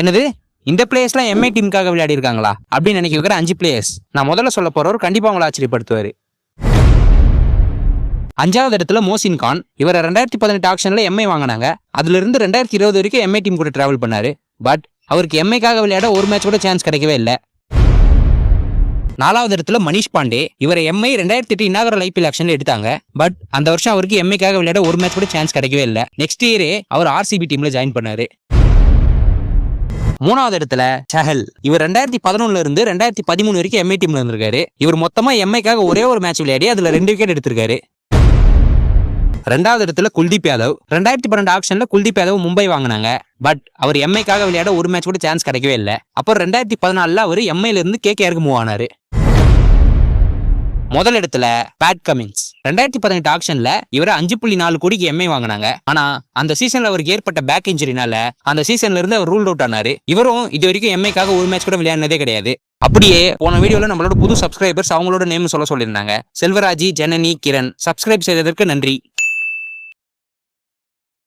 என்னது இந்த பிளேயர்ஸ்லாம் எம்ஐ டீமுக்காக விளையாடி இருக்காங்களா அப்படின்னு நினைக்க வைக்கிற 5 பிளேயர்ஸ் நான் முதல்ல சொல்ல போறவர் கண்டிப்பா உங்களை ஆச்சரியப்படுத்துவாரு. 5வது இடத்துல மோசின் கான். இவர் 2018 ஆக்ஷன்ல எம்ஐ வாங்கினாங்க. அதுல இருந்து 2020 வரைக்கும் எம்ஐ டீம் கூட டிராவல் பண்ணாரு. பட் அவருக்கு எம்ஐக்காக விளையாட ஒரு மேட்ச் கூட சான்ஸ் கிடைக்கவே இல்லை. 4வது இடத்துல மனிஷ் பாண்டே. இவரை எம்ஐ 2008 இன்னாகரல் ஐபிஎல் ஆக்ஷன்ல எடுத்தாங்க. பட் அந்த வருஷம் அவருக்கு எம்ஐக்காக விளையாட ஒரு மேட்ச் கூட சான்ஸ் கிடைக்கவே இல்லை. நெக்ஸ்ட் இயரே அவர் ஆர்சிபி டீம்ல ஜாயின் பண்ணாரு. 3வது இடத்துல சஹல். இவர் 2011 இருந்து 2013 வரைக்கும் எம்ஐ டீம்ல இருந்திருக்காரு. இவர் மொத்தமா எம்ஐக்காக ஒரே ஒரு மேட்ச் விளையாடி அதுல 2 விக்கெட் எடுத்திருக்காரு. 2வது இடத்துல குல்தீப் யாதவ். 2012 ஆக்ஷன்ல குல்தீப் யாதவ் மும்பை வாங்கினாங்க. பட் அவர் எம்ஐக்காக விளையாட ஒரு மேட்ச் கூட சான்ஸ் கிடைக்கவே இல்லை. அப்புறம் 2014 அவர் எம்ஐல இருந்து கேகேஆருக்கு மூவ் ஆனாரு. முதல் இடத்துல பேட் கமின்ஸ். 2018 ஆக்ஷன்ல இவர் 5.4 கோடிக்கு எம்ஐ வாங்கினாங்க. ஆனா அந்த சீசன்ல அவருக்கு ஏற்பட்ட பேக் இன்ஜுரினால அந்த சீசன்ல இருந்து அவர் ரூல் அவுட் ஆனாரு. இவரும் இது வரைக்கும் எம்ஐக்காக ஒரு மேட்ச் கூட விளையாடினதே கிடையாது. அப்படியே போன வீடியோல நம்மளோட புது சப்ஸ்கிரைபர்ஸ் அவங்களோட நேம் சொல்லியிருந்தாங்க. செல்வராஜி, ஜனனி, கிரண். சப்ஸ்கிரைப் செய்ததற்கு நன்றி.